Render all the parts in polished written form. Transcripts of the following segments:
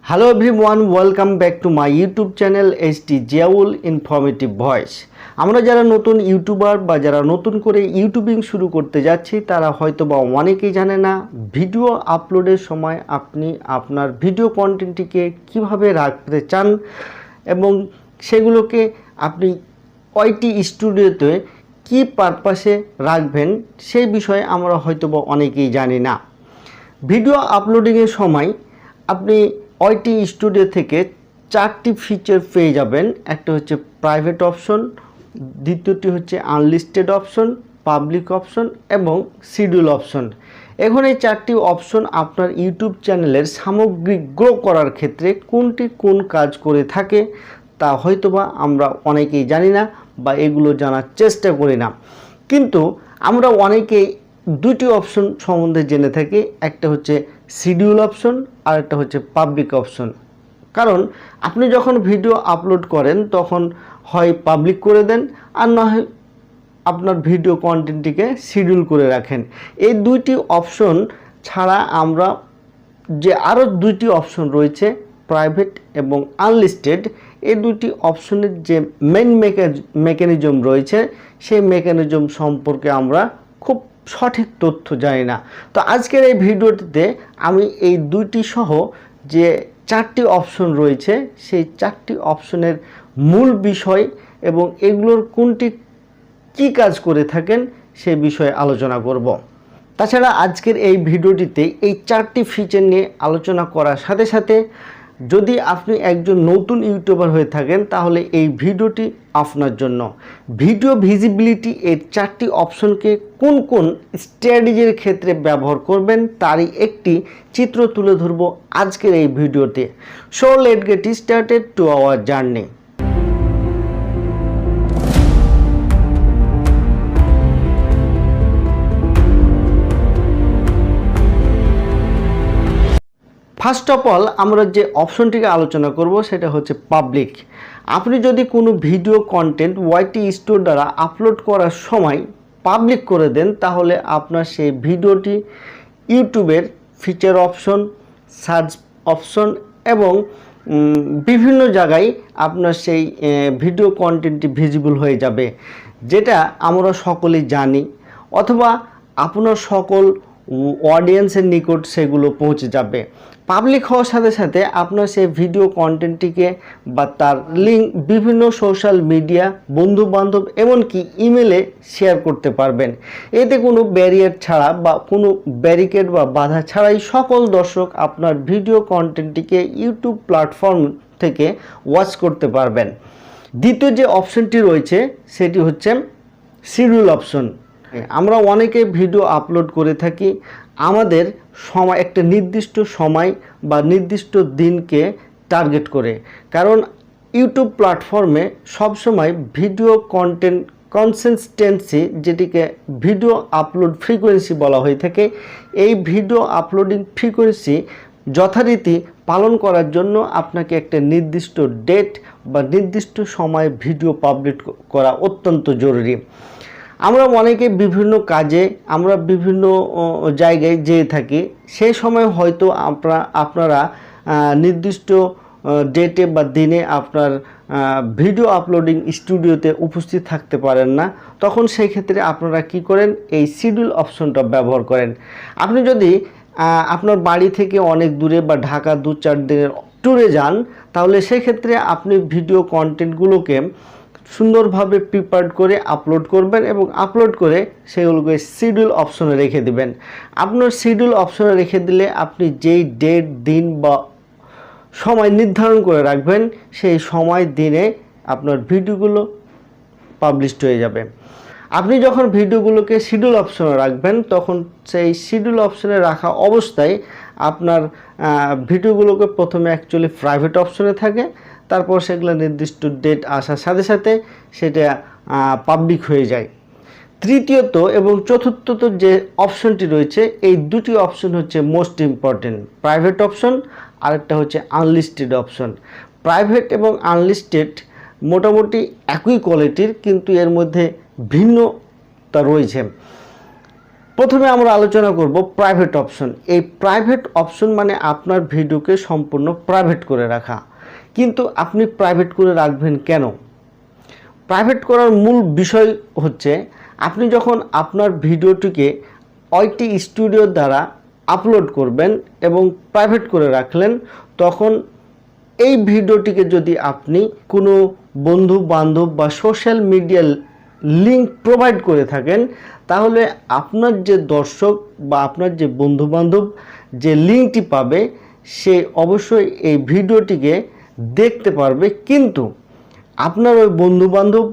Hello everyone, welcome back to my YouTube channel ZIAUL informative voice. আমরা যারা নতুন YouTuber বা যারা নতুন করে ইউটিউবিং শুরু করতে যাচ্ছি তারা হয়তো বা অনেকেই জানে না ভিডিও আপলোডের সময় আপনি আপনার ভিডিও কন্টেন্টটিকে কিভাবে রাখতে চান এবং সেগুলোকে আপনি ওয়াইটি স্টুডিওতে কি পারপাসে রাখবেন সেই বিষয়ে আমরা হয়তো বা অনেকেই জানি না। ভিডিও আপলোডিংয়ের সময় আপনি ওয়াইটি স্টুডিও থেকে চারটি ফিচার পেয়ে যাবেন। একটা হচ্ছে প্রাইভেট অপশন, দ্বিতীয়টি হচ্ছে আনলিস্টেড অপশন, পাবলিক অপশন এবং শিডিউল অপশন। এখন এই চারটি অপশন আপনার ইউটিউব চ্যানেলের সামগ্রিক গ্রো করার ক্ষেত্রে কোনটি কোন কাজ করে থাকে তা হয়তোবা আমরা অনেকেই জানি না বা এগুলো জানার চেষ্টা করি না, কিন্তু আমরা অনেকেই দুটি অপশন সম্বন্ধে জেনে থাকি। একটা হচ্ছে শিডিউল অপশন আর একটা হচ্ছে পাবলিক অপশন। কারণ আপনি যখন ভিডিও আপলোড করেন তখন হয় পাবলিক করে দেন আর না হয় আপনার ভিডিও কন্টেন্টটিকে শিডিউল করে রাখেন। এই দুইটি অপশন ছাড়া আমরা যে আরও দুইটি অপশন রয়েছে প্রাইভেট এবং আনলিস্টেড, এই দুটি অপশনের যে মেইন মেকানিজম রয়েছে সেই মেকানিজম সম্পর্কে আমরা খুব সঠিক তথ্য জানি না। তো আজকের এই ভিডিওটিতে আমি এই দুইটি সহ যে চারটি অপশন রয়েছে সেই চারটি অপশনের মূল বিষয় এবং এগুলোর কোনটি কি কাজ করে থাকেন সেই বিষয়ে আলোচনা করব। তাছাড়া আজকের এই ভিডিওটিতে এই চারটি ফিচার নিয়ে আলোচনা করার সাথে সাথে যদি আপনি একজন নতুন ইউটিউবার হয়ে থাকেন তাহলে এই ভিডিওটি আপনার জন্য। ভিডিও ভিজিবিলিটি এর চারটি অপশনকে কোন কোন স্ট্র্যাটেজির ক্ষেত্রে ব্যবহার করবেন তারই একটি চিত্র তুলে ধরব আজকের এই ভিডিওতে। So late get started to our journey. First of all আমরা যে অপশনটিকে আলোচনা করব সেটা হচ্ছে পাবলিক। আপনি যদি কোনো ভিডিও কন্টেন্ট ওয়াইটি স্টুডিও দ্বারা আপলোড করার সময় পাবলিক করে দেন তাহলে আপনার সেই ভিডিওটি ইউটিউবের ফিচার অপশন, সার্চ অপশন এবং বিভিন্ন জায়গায় আপনার সেই ভিডিও কন্টেন্টটি ভিজিবল হয়ে যাবে, যেটা আমরা সকলেই জানি, অথবা আপনার সকল অডিয়েন্সের নিকট সেগুলো পৌঁছে যাবে। পাবলিক হওয়ার সাথে সাথে আপনার সেই ভিডিও কন্টেন্টটিকে বা তার লিঙ্ক বিভিন্ন সোশ্যাল মিডিয়া, বন্ধুবান্ধব এমনকি ইমেলে শেয়ার করতে পারবেন। এতে কোনো ব্যারিয়ার ছাড়া বা কোনো ব্যারিকেড বা বাধা ছাড়াই সকল দর্শক আপনার ভিডিও কন্টেন্টটিকে ইউটিউব প্ল্যাটফর্ম থেকে ওয়াচ করতে পারবেন। দ্বিতীয় যে অপশনটি রয়েছে সেটি হচ্ছে শিডিউল অপশন। আমরা অনেকে ভিডিও আপলোড করে থাকি আমাদের সময়, একটা নির্দিষ্ট সময় বা নির্দিষ্ট দিনকে টার্গেট করে, কারণ ইউটিউব প্ল্যাটফর্মে সবসময় ভিডিও কন্টেন্ট কনসিস্টেন্সি, যেটিকে ভিডিও আপলোড ফ্রিকোয়েন্সি বলা হয়ে থাকে, এই ভিডিও আপলোডিং ফ্রিকোয়েন্সি যথারীতি পালন করার জন্য আপনাকে একটা নির্দিষ্ট ডেট বা নির্দিষ্ট সময়ে ভিডিও পাবলিশ করা অত্যন্ত জরুরি। আমরা অনেকে বিভিন্ন কাজে আমরা বিভিন্ন জায়গায় যেয়ে থাকি, সেই সময় হয়তো আপনারা নির্দিষ্ট ডেটে বা দিনে আপনার ভিডিও আপলোডিং স্টুডিওতে উপস্থিত থাকতে পারেন না। তখন সেই ক্ষেত্রে আপনারা কি করেন, এই শিডিউল অপশনটা ব্যবহার করেন। আপনি যদি আপনার বাড়ি থেকে অনেক দূরে বা ঢাকা 2-4 দিনের ট্যুরে যান তাহলে সেক্ষেত্রে আপনি ভিডিও কন্টেন্টগুলোকে সুন্দরভাবে প্রিপেয়ার করে আপলোড করবেন এবং আপলোড করে সেগুলোকে শিডিউল অপশনে রেখে দিবেন। আপনার শিডিউল অপশনে রেখে দিলে আপনি যেই ডেট, দিন বা সময় নির্ধারণ করে রাখবেন সেই সময় দিনে আপনার ভিডিওগুলো পাবলিশড হয়ে যাবে। আপনি যখন ভিডিওগুলোকে শিডিউল অপশনে রাখবেন তখন সেই শিডিউল অপশনে রাখা অবস্থায় আপনার ভিডিওগুলোকে প্রথমে অ্যাকচুয়ালি প্রাইভেট অপশনে থাকে, তারপর সেগুলো নির্দিষ্ট ডেট আসার সাথে সাথে সেটা পাবলিক হয়ে যায়। তৃতীয়ত এবং চতুর্থত যে অপশনটি রয়েছে এই দুটি অপশন হচ্ছে মোস্ট ইম্পর্টেন্ট, প্রাইভেট অপশন আর একটা হচ্ছে আনলিস্টেড অপশন। প্রাইভেট এবং আনলিস্টেড মোটামুটি একই কোয়ালিটির, কিন্তু এর মধ্যে ভিন্নতা রয়েছে। প্রথমে আমরা আলোচনা করব প্রাইভেট অপশন। এই প্রাইভেট অপশন মানে আপনার ভিডিওকে সম্পূর্ণ প্রাইভেট করে রাখা। কিন্তু আপনি প্রাইভেট করে রাখবেন কেন? প্রাইভেট করার মূল বিষয় হচ্ছে, আপনি যখন আপনার ভিডিওটিকে ওয়াইটি স্টুডিওর দ্বারা আপলোড করবেন এবং প্রাইভেট করে রাখলেন, তখন এই ভিডিওটিকে যদি আপনি কোনো বন্ধু বান্ধব বা সোশ্যাল মিডিয়ার লিঙ্ক প্রোভাইড করে থাকেন, তাহলে আপনার যে দর্শক বা আপনার যে বন্ধু বান্ধব যে লিঙ্কটি পাবে, সে অবশ্যই এই ভিডিওটিকে দেখতে পারবে। কিন্তু আপনার ওই বন্ধু বান্ধব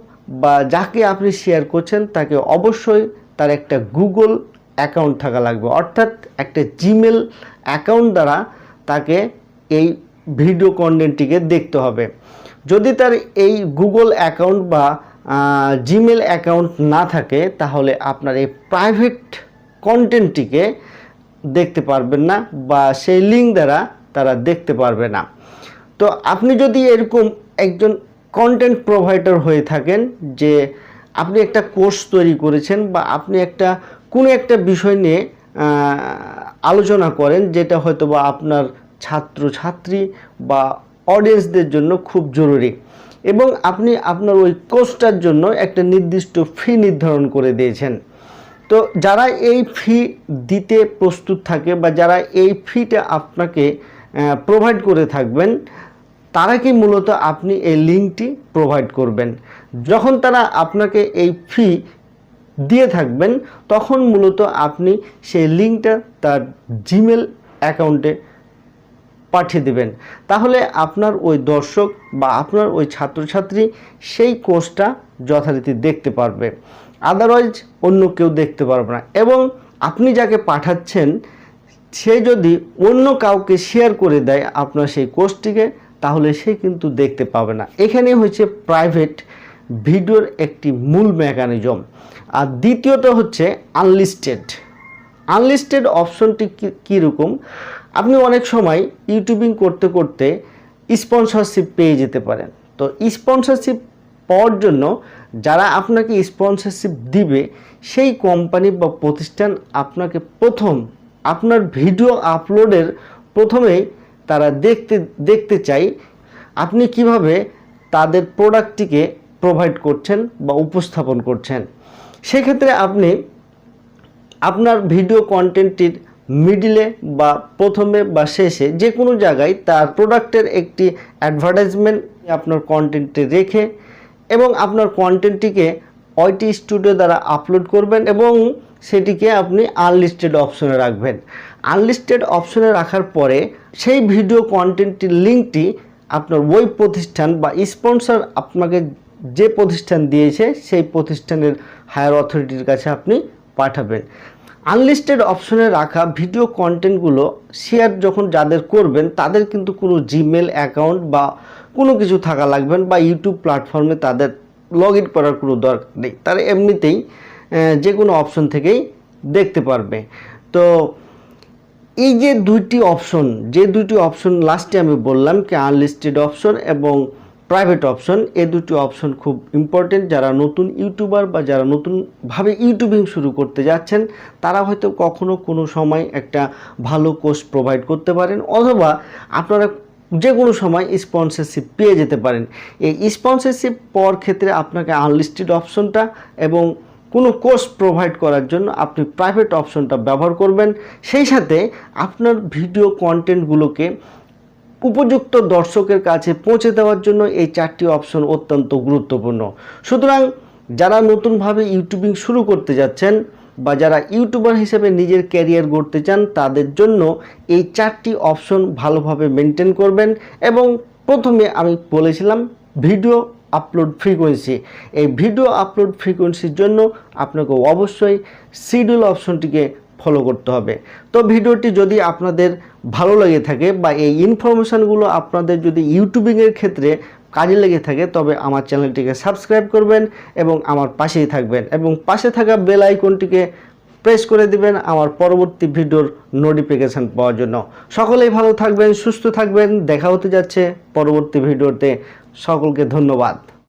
বা যাকে আপনি শেয়ার করছেন তাকে অবশ্যই তার একটা গুগল অ্যাকাউন্ট থাকা লাগবে, অর্থাৎ একটা জিমেল অ্যাকাউন্ট দ্বারা তাকে এই ভিডিও কন্টেন্টটিকে দেখতে হবে। যদি তার এই গুগল অ্যাকাউন্ট বা জিমেল অ্যাকাউন্ট না থাকে, তাহলে আপনার এই প্রাইভেট কন্টেন্টটিকে দেখতে পারবেন না বা সেই লিঙ্ক দ্বারা তারা দেখতে পারবে না। তো আপনি যদি এরকম একজন কন্টেন্ট প্রোভাইডার হয়ে থাকেন, যে আপনি একটা কোর্স তৈরি করেছেন বা আপনি কোনো একটা বিষয় নিয়ে আলোচনা করেন, যেটা হয়তো বা আপনার ছাত্রছাত্রী বা অডিয়েন্সদের জন্য খুব জরুরি, এবং আপনি আপনার ওই কোর্সটার জন্য একটা নির্দিষ্ট ফি নির্ধারণ করে দিয়েছেন। তো যারা এই ফি দিতে প্রস্তুত থাকে বা যারা এই ফিটা আপনাকে প্রোভাইড করে থাকবেন, তারা কি মূলত আপনি এই লিঙ্কটি প্রোভাইড করবেন। যখন তারা আপনাকে এই ফি দিয়ে থাকবেন, তখন মূলত আপনি সেই লিঙ্কটা তার জিমেল অ্যাকাউন্টে পাঠিয়ে দেবেন। তাহলে আপনার ওই দর্শক বা আপনার ওই ছাত্রছাত্রী সেই কোর্সটা যথারীতি দেখতে পারবে, আদারওয়াইজ অন্য কেউ দেখতে পারবে না। এবং আপনি যাকে পাঠাচ্ছেন সে যদি অন্য কাউকে শেয়ার করে দেয় আপনার সেই কোর্সটিকে, তাহলে সে কিন্তু দেখতে পাবে না। এখানে হচ্ছে প্রাইভেট ভিডিওর একটি মূল মেকানিজম। আর দ্বিতীয়ত হচ্ছে আনলিস্টেড। আনলিস্টেড অপশনটি কীরকম? আপনি অনেক সময় ইউটিউবিং করতে করতে স্পন্সরশিপ পেয়ে যেতে পারেন। তো স্পন্সরশিপ পাওয়ার জন্য যারা আপনাকে স্পন্সরশিপ দিবে, সেই কোম্পানি বা প্রতিষ্ঠান আপনাকে আপনার ভিডিও আপলোডের প্রথমেই তারা দেখতে চাই আপনি কিভাবে তাদের প্রোডাক্টটিকে প্রোভাইড করছেন বা উপস্থাপন করছেন। সেক্ষেত্রে আপনি আপনার ভিডিও কন্টেন্টটির মিডিলে বা প্রথমে বা শেষে যে কোনো জায়গায় তার প্রোডাক্টের একটি অ্যাডভার্টাইজমেন্ট আপনার কন্টেন্টে রেখে এবং আপনার কন্টেন্টটিকে ওয়াইটি স্টুডিও দ্বারা আপলোড করবেন এবং সেটিকে আপনি আনলিস্টেড অপশনে রাখবেন। আনলিস্টেড অপশনে রাখার পরে সেই ভিডিও কন্টেন্টটির লিঙ্কটি আপনার ওই প্রতিষ্ঠান বা স্পন্সর আপনাকে যে প্রতিষ্ঠান দিয়েছে সেই প্রতিষ্ঠানের হায়ার অথরিটির কাছে আপনি পাঠাবেন। আনলিস্টেড অপশনে রাখা ভিডিও কন্টেন্টগুলো শেয়ার যখন যাদের করবেন, তাদের কিন্তু কোনো জিমেল অ্যাকাউন্ট বা কোনো কিছু থাকা লাগবে বা ইউটিউব প্ল্যাটফর্মে তাদের লগ ইন করার কোনো দরকার নেই। তারা এমনিতেই যে কোনো অপশন থেকেই দেখতে পারবে। তো এই যে দুইটি অপশন লাস্টে আমি বললাম কি আনলিস্টেড অপশন এবং প্রাইভেট অপশন, এই দুটি অপশন খুব ইম্পর্টেন্ট। যারা নতুন ইউটিউবার বা যারা নতুনভাবে ইউটিউবিং শুরু করতে যাচ্ছেন, তারা হয়তো কখনো কোনো সময় একটা ভালো কোর্স প্রোভাইড করতে পারেন, অথবা আপনারা যে কোনো সময় স্পন্সরশিপ পেয়ে যেতে পারেন। এই স্পন্সরশিপ পাওয়ার ক্ষেত্রে আপনাকে আনলিস্টেড অপশনটা এবং কোনো কোর্স প্রোভাইড করার জন্য আপনি প্রাইভেট অপশনটা ব্যবহার করবেন। সেই সাথে আপনার ভিডিও কন্টেন্টগুলোকে উপযুক্ত দর্শকের কাছে পৌঁছে দেওয়ার জন্য এই চারটি অপশন অত্যন্ত গুরুত্বপূর্ণ। সুতরাং যারা নতুনভাবে ইউটিউবিং শুরু করতে যাচ্ছেন বা যারা ইউটিউবার হিসেবে নিজের ক্যারিয়ার গড়তে চান, তাদের জন্য এই চারটি অপশন ভালোভাবে মেনটেন করবেন। এবং প্রথমে আমি বলেছিলাম ভিডিও আপলোড ফ্রিকোয়েন্সি। এই ভিডিও আপলোড ফ্রিকোয়েন্সির জন্য আপনাকে অবশ্যই শিডিউল অপশনটিকে ফলো করতে হবে। তো ভিডিওটি যদি আপনাদের ভালো লেগে থাকে বা এই ইনফরমেশানগুলো আপনাদের যদি ইউটিউবিংয়ের ক্ষেত্রে কাজে লেগে থাকে, তবে আমার চ্যানেলটিকে সাবস্ক্রাইব করবেন এবং আমার পাশেই থাকবেন এবং পাশে থাকা বেল আইকনটিকে প্রেস করে দিবেন আমার পরবর্তী ভিডিওর নোটিফিকেশান পাওয়ার জন্য। সকলেই ভালো থাকবেন, সুস্থ থাকবেন। দেখা হতে যাচ্ছে পরবর্তী ভিডিওতে। সকলকে ধন্যবাদ।